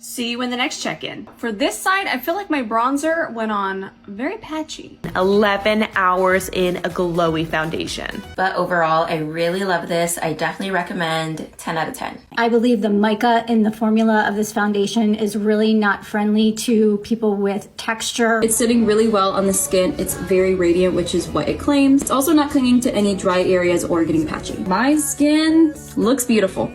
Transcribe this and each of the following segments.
See you in the next check-in. For this side, I feel like my bronzer went on very patchy. 11 hours in a glowy foundation. But overall, I really love this. I definitely recommend 10 out of 10. I believe the mica in the formula of this foundation is really not friendly to people with texture. It's sitting really well on the skin. It's very radiant, which is what it claims. It's also not clinging to any dry areas or getting patchy. My skin looks beautiful.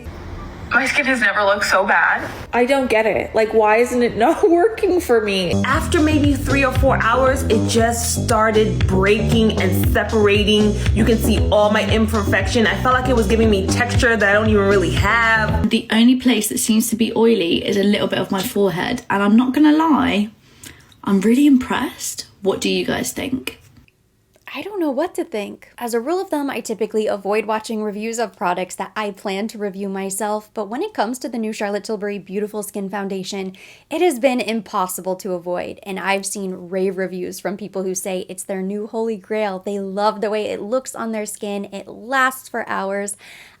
My skin has never looked so bad. I don't get it. Like, why isn't it not working for me? After maybe 3 or 4 hours, it just started breaking and separating. You can see all my imperfection. I felt like it was giving me texture that I don't even really have. The only place that seems to be oily is a little bit of my forehead. And I'm not gonna lie, I'm really impressed. What do you guys think? I don't know what to think. As a rule of thumb, I typically avoid watching reviews of products that I plan to review myself, but when it comes to the new Charlotte Tilbury Beautiful Skin Foundation, it has been impossible to avoid, and I've seen rave reviews from people who say it's their new holy grail. They love the way it looks on their skin, it lasts for hours.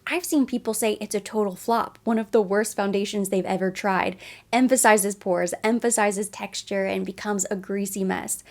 I've seen people say it's a total flop, one of the worst foundations they've ever tried, emphasizes pores, emphasizes texture, and becomes a greasy mess.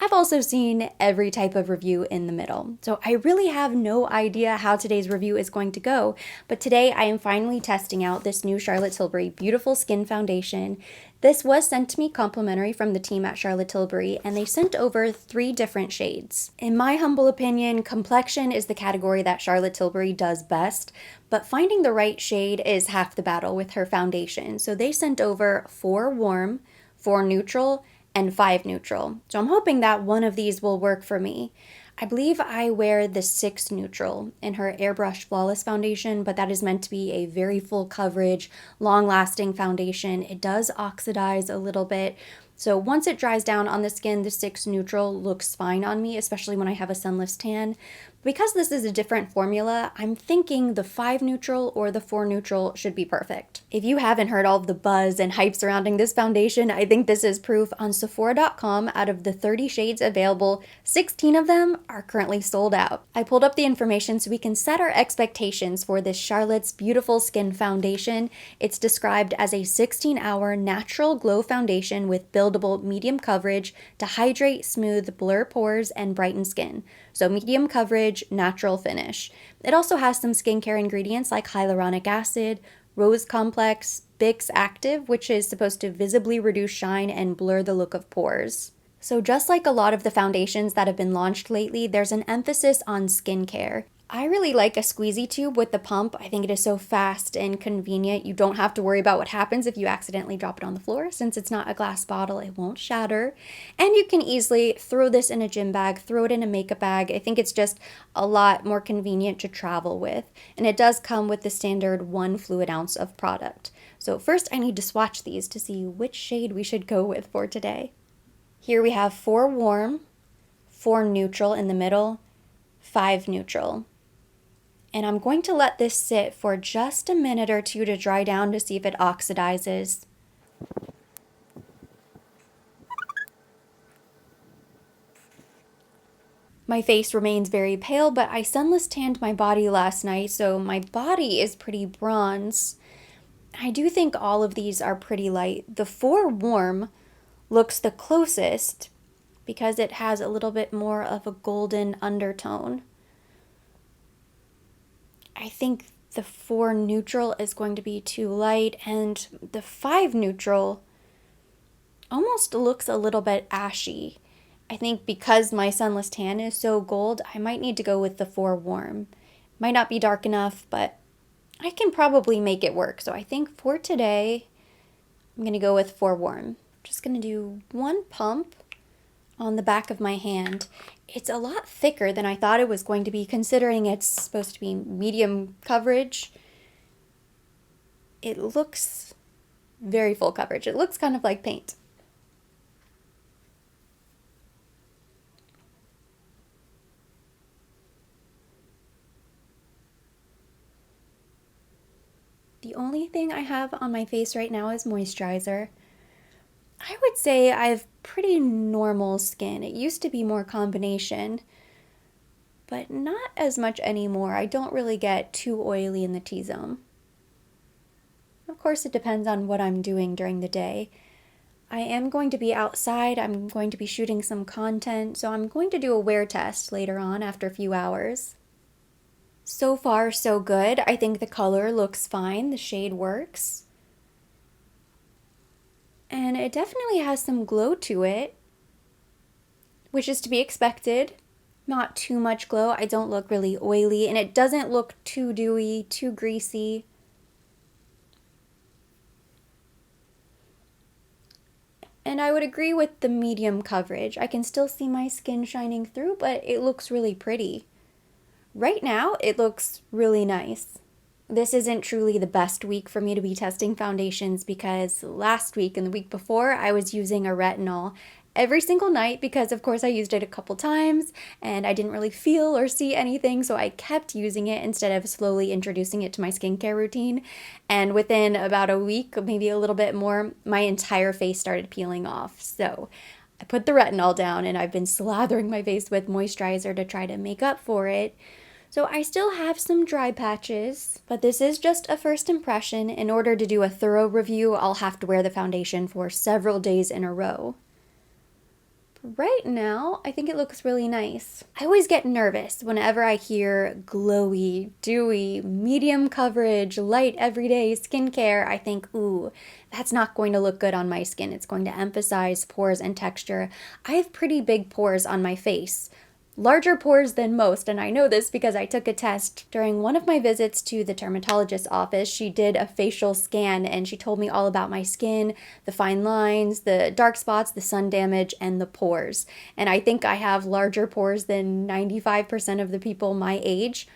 I've also seen every type of review in the middle, so I really have no idea how today's review is going to go, but today I am finally testing out this new Charlotte Tilbury Beautiful Skin Foundation. This was sent to me complimentary from the team at Charlotte Tilbury, and they sent over 3 different shades. In my humble opinion, complexion is the category that Charlotte Tilbury does best, but finding the right shade is half the battle with her foundation. So they sent over 4 warm, 4 neutral, and 5 neutral. So I'm hoping that one of these will work for me. I believe I wear the 6 neutral in her Airbrush Flawless foundation, but that is meant to be a very full coverage, long-lasting foundation. It does oxidize a little bit. So once it dries down on the skin, the 6 neutral looks fine on me, especially when I have a sunless tan. Because this is a different formula, I'm thinking the 5 neutral or the 4 neutral should be perfect. If you haven't heard all of the buzz and hype surrounding this foundation, I think this is proof. On Sephora.com, out of the 30 shades available, 16 of them are currently sold out. I pulled up the information so we can set our expectations for this Charlotte's Beautiful Skin Foundation. It's described as a 16-hour natural glow foundation with buildable medium coverage to hydrate, smooth, blur pores, and brighten skin. So medium coverage, natural finish. It also has some skincare ingredients like hyaluronic acid, rose complex, Bix Active, which is supposed to visibly reduce shine and blur the look of pores. So just like a lot of the foundations that have been launched lately, there's an emphasis on skincare. I really like a squeezy tube with the pump. I think it is so fast and convenient. You don't have to worry about what happens if you accidentally drop it on the floor. Since it's not a glass bottle, it won't shatter. And you can easily throw this in a gym bag, throw it in a makeup bag. I think it's just a lot more convenient to travel with. And it does come with the standard 1 fluid ounce of product. So first I need to swatch these to see which shade we should go with for today. Here we have 4 warm, 4 neutral in the middle, 5 neutral. And I'm going to let this sit for just a minute or 2 to dry down to see if it oxidizes. My face remains very pale, but I sunless tanned my body last night, so my body is pretty bronze. I do think all of these are pretty light. The 4 warm looks the closest because it has a little bit more of a golden undertone. I think the 4 neutral is going to be too light, and the 5 neutral almost looks a little bit ashy. I think because my sunless tan is so gold, I might need to go with the 4 warm. Might not be dark enough, but I can probably make it work. So I think for today, I'm going to go with 4 warm. Just going to do 1 pump on the back of my hand. It's a lot thicker than I thought it was going to be, considering it's supposed to be medium coverage. It looks very full coverage. It looks kind of like paint. The only thing I have on my face right now is moisturizer. I would say I have pretty normal skin. It used to be more combination, but not as much anymore. I don't really get too oily in the T-zone. Of course, it depends on what I'm doing during the day. I am going to be outside, I'm going to be shooting some content, so I'm going to do a wear test later on after a few hours. So far, so good. I think the color looks fine, the shade works. And it definitely has some glow to it, which is to be expected. Not too much glow. I don't look really oily, and it doesn't look too dewy, too greasy. And I would agree with the medium coverage. I can still see my skin shining through, but it looks really pretty. Right now, it looks really nice. This isn't truly the best week for me to be testing foundations because last week and the week before, I was using a retinol every single night because, of course, I used it a couple times and I didn't really feel or see anything, so I kept using it instead of slowly introducing it to my skincare routine. And within about a week, maybe a little bit more, my entire face started peeling off. So I put the retinol down and I've been slathering my face with moisturizer to try to make up for it. So I still have some dry patches, but this is just a first impression. In order to do a thorough review, I'll have to wear the foundation for several days in a row. Right now, I think it looks really nice. I always get nervous whenever I hear glowy, dewy, medium coverage, light everyday skincare. I think, ooh, that's not going to look good on my skin. It's going to emphasize pores and texture. I have pretty big pores on my face. Larger pores than most, and I know this because I took a test during one of my visits to the dermatologist's office. She did a facial scan and she told me all about my skin, the fine lines, the dark spots, the sun damage, and the pores. And I think I have larger pores than 95% of the people my age.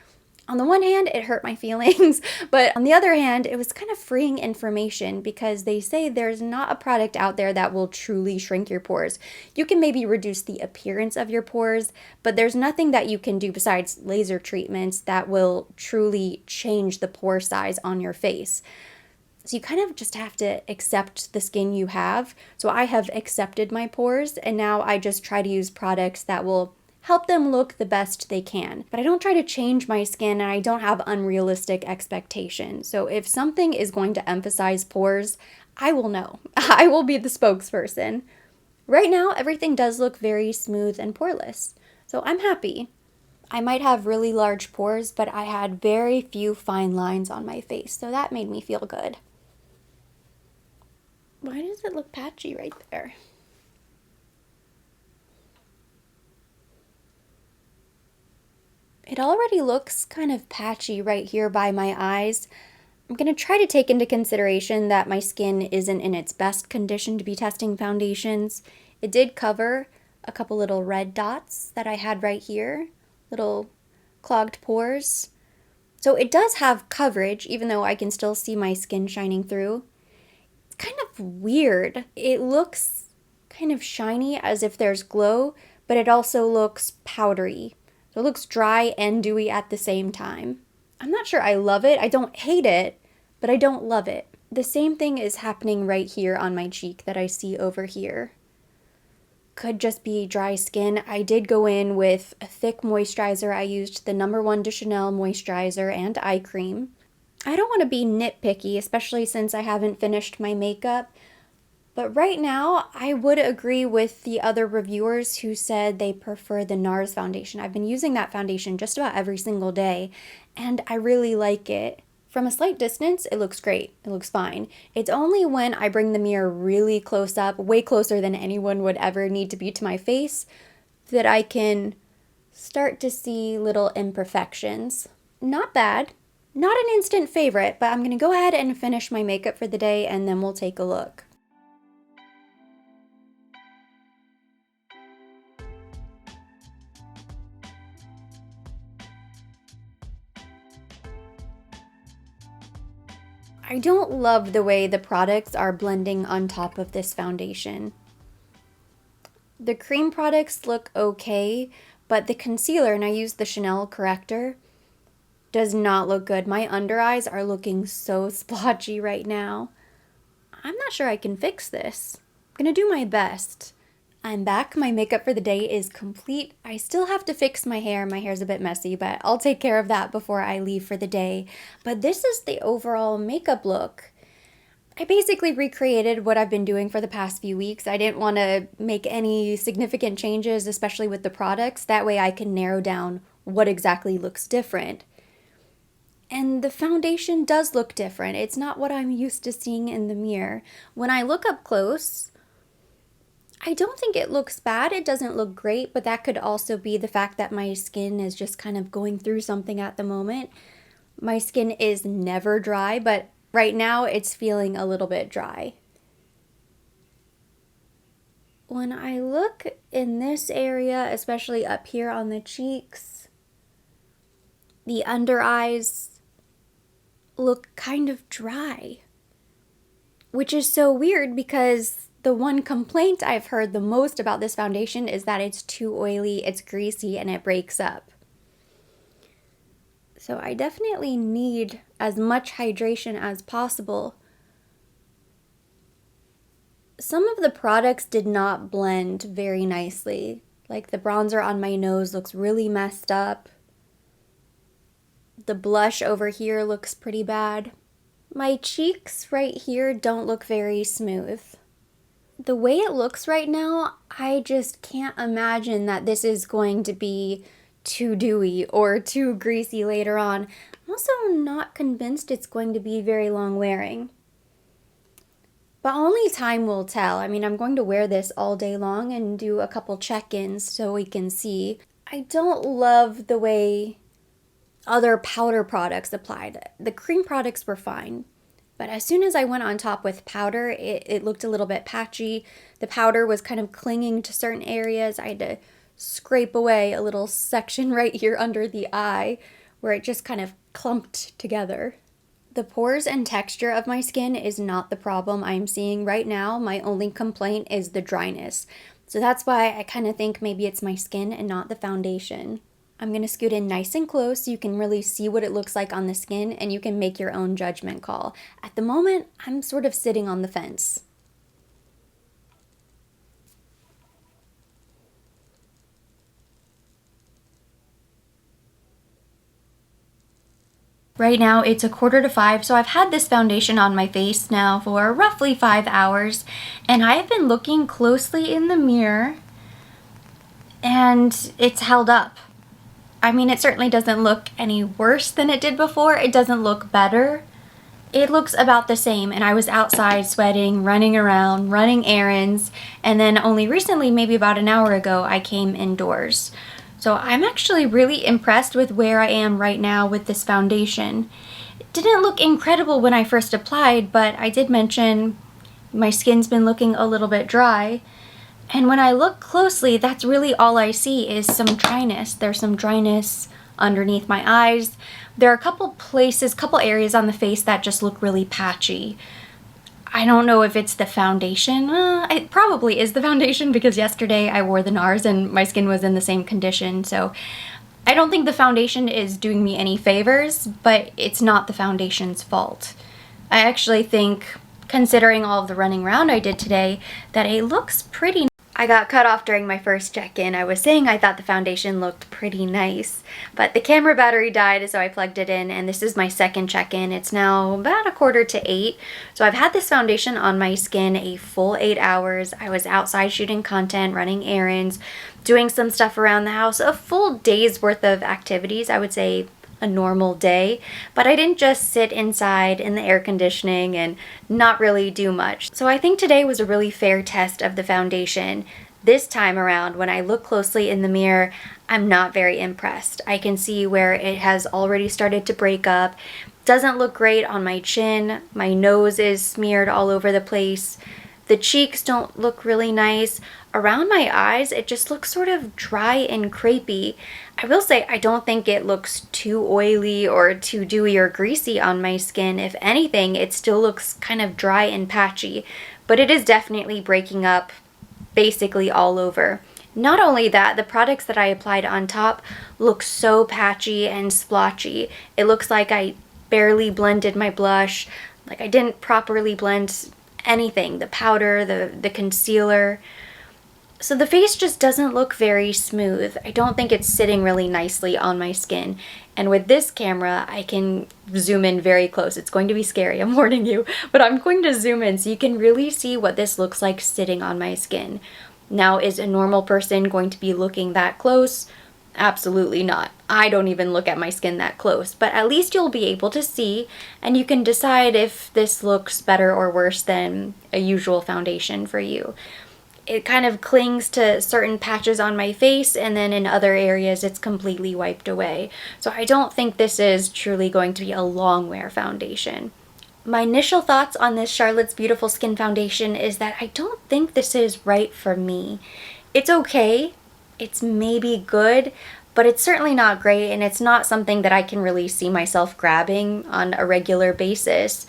On the one hand, it hurt my feelings, but on the other hand, it was kind of freeing information because they say there's not a product out there that will truly shrink your pores. You can maybe reduce the appearance of your pores, but there's nothing that you can do besides laser treatments that will truly change the pore size on your face. So you kind of just have to accept the skin you have. So I have accepted my pores, and now I just try to use products that will help them look the best they can. But I don't try to change my skin and I don't have unrealistic expectations. So if something is going to emphasize pores, I will know. I will be the spokesperson. Right now, everything does look very smooth and poreless. So I'm happy. I might have really large pores, but I had very few fine lines on my face. So that made me feel good. Why does it look patchy right there? It already looks kind of patchy right here by my eyes. I'm going to try to take into consideration that my skin isn't in its best condition to be testing foundations. It did cover a couple little red dots that I had right here, little clogged pores. So it does have coverage, even though I can still see my skin shining through. It's kind of weird. It looks kind of shiny as if there's glow, but it also looks powdery. So it looks dry and dewy at the same time. I'm not sure I love it. I don't hate it, but I don't love it. The same thing is happening right here on my cheek that I see over here. Could just be dry skin. I did go in with a thick moisturizer. I used the No. 1 de Chanel moisturizer and eye cream. I don't want to be nitpicky, especially since I haven't finished my makeup. But right now, I would agree with the other reviewers who said they prefer the NARS foundation. I've been using that foundation just about every single day, and I really like it. From a slight distance, it looks great. It looks fine. It's only when I bring the mirror really close up, way closer than anyone would ever need to be to my face, that I can start to see little imperfections. Not bad. Not an instant favorite, but I'm going to go ahead and finish my makeup for the day, and then we'll take a look. I don't love the way the products are blending on top of this foundation. The cream products look okay, but the concealer, and I use the Chanel corrector, does not look good. My under eyes are looking so splotchy right now. I'm not sure I can fix this. I'm gonna do my best. I'm back. My makeup for the day is complete. I still have to fix my hair. My hair's a bit messy, but I'll take care of that before I leave for the day. But this is the overall makeup look. I basically recreated what I've been doing for the past few weeks. I didn't want to make any significant changes, especially with the products. That way I can narrow down what exactly looks different. And the foundation does look different. It's not what I'm used to seeing in the mirror. When I look up close, I don't think it looks bad. It doesn't look great, but that could also be the fact that my skin is just kind of going through something at the moment. My skin is never dry, but right now it's feeling a little bit dry. When I look in this area, especially up here on the cheeks, the under eyes look kind of dry, which is so weird because the one complaint I've heard the most about this foundation is that it's too oily, it's greasy, and it breaks up. So I definitely need as much hydration as possible. Some of the products did not blend very nicely. Like the bronzer on my nose looks really messed up. The blush over here looks pretty bad. My cheeks right here don't look very smooth. The way it looks right now, I just can't imagine that this is going to be too dewy or too greasy later on. I'm also not convinced it's going to be very long wearing. But only time will tell. I mean, I'm going to wear this all day long and do a couple check-ins so we can see. I don't love the way other powder products applied. The cream products were fine. But as soon as I went on top with powder, it looked a little bit patchy. The powder was kind of clinging to certain areas. I had to scrape away a little section right here under the eye where it just kind of clumped together. The pores and texture of my skin is not the problem I'm seeing right now. My only complaint is the dryness. So that's why I kind of think maybe it's my skin and not the foundation. I'm going to scoot in nice and close so you can really see what it looks like on the skin and you can make your own judgment call. At the moment, I'm sort of sitting on the fence. Right now it's 4:45, so I've had this foundation on my face now for roughly 5 hours, and I've been looking closely in the mirror and it's held up. I mean, it certainly doesn't look any worse than it did before. It doesn't look better. It looks about the same, and I was outside sweating, running around, running errands, and then only recently, maybe about an hour ago, I came indoors. So I'm actually really impressed with where I am right now with this foundation. It didn't look incredible when I first applied, but I did mention my skin's been looking a little bit dry. And when I look closely, that's really all I see is some dryness. There's some dryness underneath my eyes. There are a couple areas on the face that just look really patchy. I don't know if it's the foundation. It probably is the foundation because yesterday I wore the NARS and my skin was in the same condition. So I don't think the foundation is doing me any favors, but it's not the foundation's fault. I actually think, considering all of the running around I did today, that it looks pretty. I got cut off during my first check-in. I was saying I thought the foundation looked pretty nice, but the camera battery died, so I plugged it in, and this is my second check-in. It's now about 7:45, so I've had this foundation on my skin a full 8 hours. I was outside shooting content, running errands, doing some stuff around the house, a full day's worth of activities, I would say a normal day, but I didn't just sit inside in the air conditioning and not really do much. So I think today was a really fair test of the foundation. This time around, when I look closely in the mirror, I'm not very impressed. I can see where it has already started to break up. Doesn't look great on my chin. My nose is smeared all over the place. The cheeks don't look really nice. Around my eyes, it just looks sort of dry and crepey. I will say I don't think it looks too oily or too dewy or greasy on my skin. If anything, it still looks kind of dry and patchy, but it is definitely breaking up basically all over. Not only that, the products that I applied on top look so patchy and splotchy. It looks like I barely blended my blush, like I didn't properly blend anything, the powder, the concealer. So the face just doesn't look very smooth. I don't think it's sitting really nicely on my skin. And with this camera, I can zoom in very close. It's going to be scary, I'm warning you, but I'm going to zoom in so you can really see what this looks like sitting on my skin. Now, is a normal person going to be looking that close? Absolutely not. I don't even look at my skin that close, but at least you'll be able to see and you can decide if this looks better or worse than a usual foundation for you. It kind of clings to certain patches on my face, and then in other areas it's completely wiped away. So I don't think this is truly going to be a long wear foundation. My initial thoughts on this Charlotte's Beautiful Skin Foundation is that I don't think this is right for me. It's okay, it's maybe good, but it's certainly not great, and it's not something that I can really see myself grabbing on a regular basis.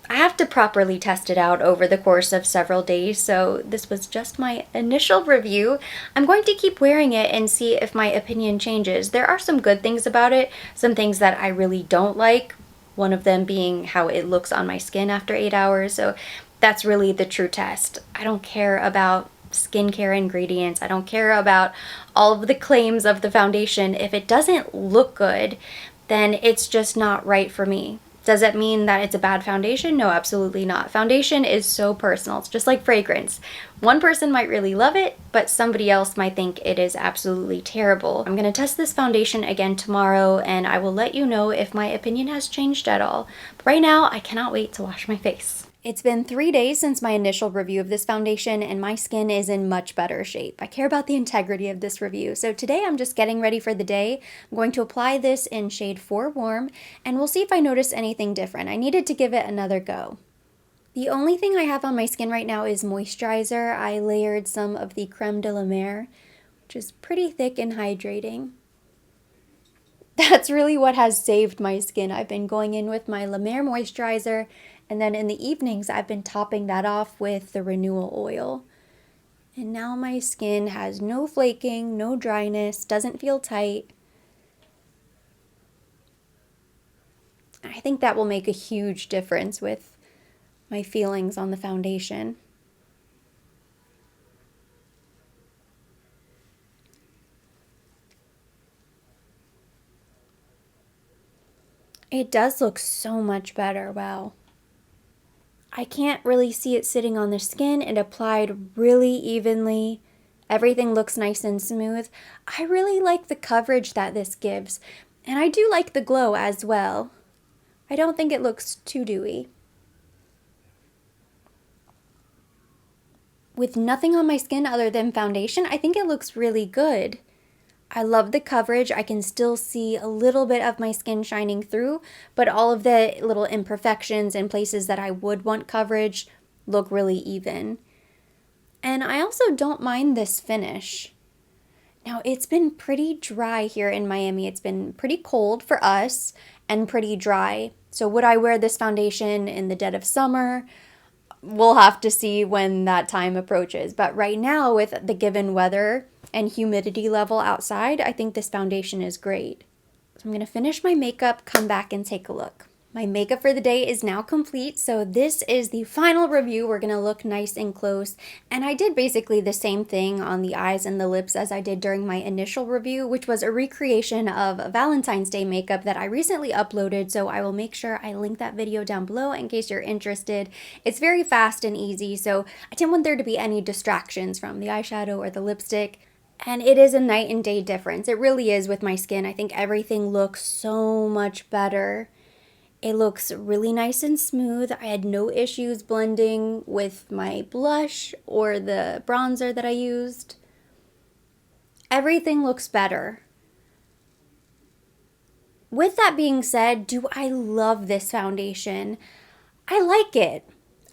I have to properly test it out over the course of several days, so this was just my initial review. I'm going to keep wearing it and see if my opinion changes. There are some good things about it, some things that I really don't like, one of them being how it looks on my skin after 8 hours, so that's really the true test. I don't care about skincare ingredients. I don't care about all of the claims of the foundation. If it doesn't look good, then it's just not right for me. Does it mean that it's a bad foundation? No, absolutely not. Foundation is so personal. It's just like fragrance. One person might really love it, but somebody else might think it is absolutely terrible. I'm going to test this foundation again tomorrow, and I will let you know if my opinion has changed at all. But right now, I cannot wait to wash my face. It's been 3 days since my initial review of this foundation, and my skin is in much better shape. I care about the integrity of this review, so today I'm just getting ready for the day. I'm going to apply this in shade 4 Warm, and we'll see if I notice anything different. I needed to give it another go. The only thing I have on my skin right now is moisturizer. I layered some of the Creme de la Mer, which is pretty thick and hydrating. That's really what has saved my skin. I've been going in with my La Mer moisturizer, and then in the evenings, I've been topping that off with the Renewal Oil. And now my skin has no flaking, no dryness, doesn't feel tight. I think that will make a huge difference with my feelings on the foundation. It does look so much better, wow. I can't really see it sitting on the skin. It applied really evenly. Everything looks nice and smooth. I really like the coverage that this gives, and I do like the glow as well. I don't think it looks too dewy. With nothing on my skin other than foundation, I think it looks really good. I love the coverage. I can still see a little bit of my skin shining through, but all of the little imperfections and places that I would want coverage look really even. And I also don't mind this finish. Now, it's been pretty dry here in Miami. It's been pretty cold for us and pretty dry. So would I wear this foundation in the dead of summer? We'll have to see when that time approaches. But right now, with the given weather and humidity level outside, I think this foundation is great. So I'm going to finish my makeup, come back and take a look. My makeup for the day is now complete, so this is the final review. We're going to look nice and close, and I did basically the same thing on the eyes and the lips as I did during my initial review, which was a recreation of Valentine's Day makeup that I recently uploaded, so I will make sure I link that video down below in case you're interested. It's very fast and easy, so I didn't want there to be any distractions from the eyeshadow or the lipstick. And it is a night and day difference. It really is with my skin. I think everything looks so much better. It looks really nice and smooth. I had no issues blending with my blush or the bronzer that I used. Everything looks better. With that being said, do I love this foundation? I like it.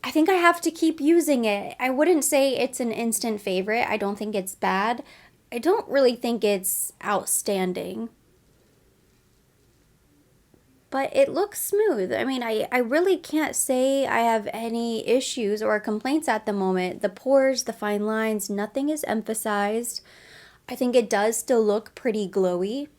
I think I have to keep using it. I wouldn't say it's an instant favorite. I don't think it's bad. I don't really think it's outstanding. But it looks smooth. I mean, I really can't say I have any issues or complaints at the moment. The pores, the fine lines, nothing is emphasized. I think it does still look pretty glowy.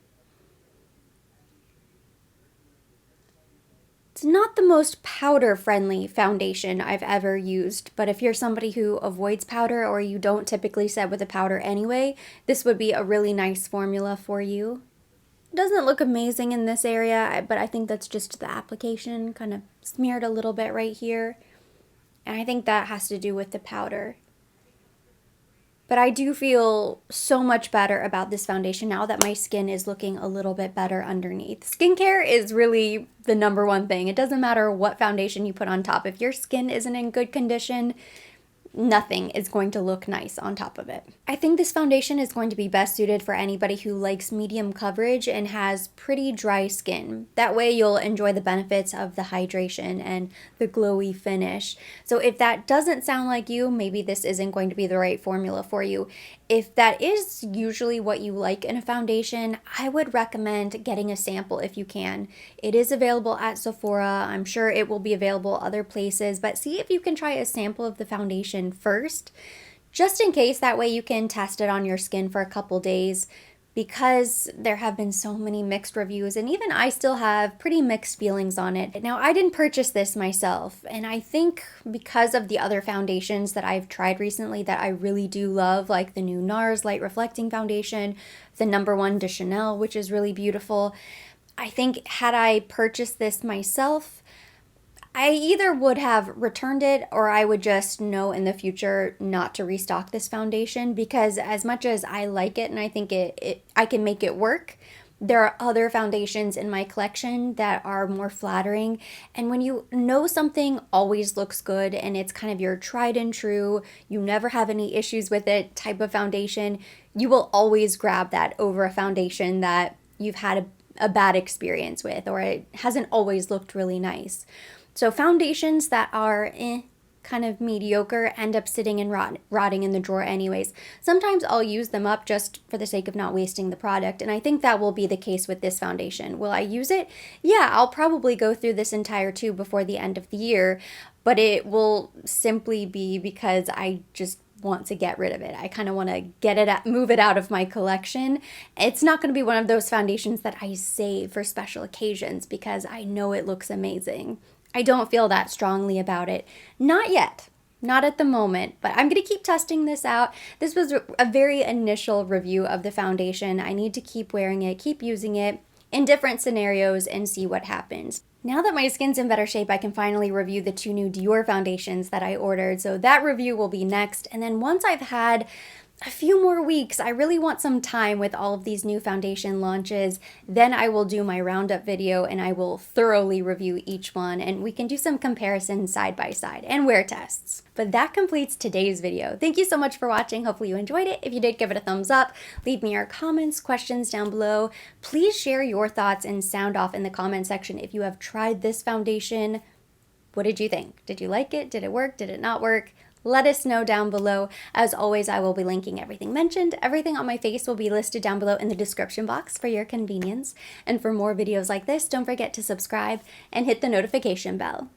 It's not the most powder-friendly foundation I've ever used, but if you're somebody who avoids powder or you don't typically set with a powder anyway, this would be a really nice formula for you. It doesn't look amazing in this area, but I think that's just the application, kind of smeared a little bit right here. And I think that has to do with the powder. But I do feel so much better about this foundation now that my skin is looking a little bit better underneath. Skincare is really the number one thing. It doesn't matter what foundation you put on top. If your skin isn't in good condition, nothing is going to look nice on top of it. I think this foundation is going to be best suited for anybody who likes medium coverage and has pretty dry skin. That way you'll enjoy the benefits of the hydration and the glowy finish. So if that doesn't sound like you, maybe this isn't going to be the right formula for you. If that is usually what you like in a foundation, I would recommend getting a sample if you can. It is available at Sephora. I'm sure it will be available other places, but see if you can try a sample of the foundation first, just in case. That way you can test it on your skin for a couple days, because there have been so many mixed reviews, and even I still have pretty mixed feelings on it. Now, I didn't purchase this myself, and I think because of the other foundations that I've tried recently that I really do love, like the new NARS Light Reflecting Foundation, the #1 de Chanel, which is really beautiful, I think had I purchased this myself, I either would have returned it or I would just know in the future not to restock this foundation, because as much as I like it and I think I can make it work, there are other foundations in my collection that are more flattering. And when you know something always looks good and it's kind of your tried and true, you never have any issues with it type of foundation, you will always grab that over a foundation that you've had a bad experience with, or it hasn't always looked really nice. So foundations that are kind of mediocre end up sitting and rotting in the drawer anyways. Sometimes I'll use them up just for the sake of not wasting the product, and I think that will be the case with this foundation. Will I use it? Yeah, I'll probably go through this entire tube before the end of the year, but it will simply be because I just want to get rid of it. I kind of want to move it out of my collection. It's not going to be one of those foundations that I save for special occasions because I know it looks amazing. I don't feel that strongly about it. Not yet. Not at the moment, but I'm going to keep testing this out. This was a very initial review of the foundation. I need to keep wearing it, keep using it in different scenarios and see what happens. Now that my skin's in better shape, I can finally review the 2 new Dior foundations that I ordered. So that review will be next. And then once I've had a few more weeks, I really want some time with all of these new foundation launches, then I will do my roundup video and I will thoroughly review each one, and we can do some comparisons side by side and wear tests. But that completes today's video. Thank you so much for watching. Hopefully you enjoyed it. If you did, give it a thumbs up. Leave me your comments, questions down below. Please share your thoughts and sound off in the comment section if you have tried this foundation. What did you think? Did you like it? Did it work? Did it not work? Let us know down below. As always, I will be linking everything mentioned. Everything on my face will be listed down below in the description box for your convenience. And for more videos like this, don't forget to subscribe and hit the notification bell.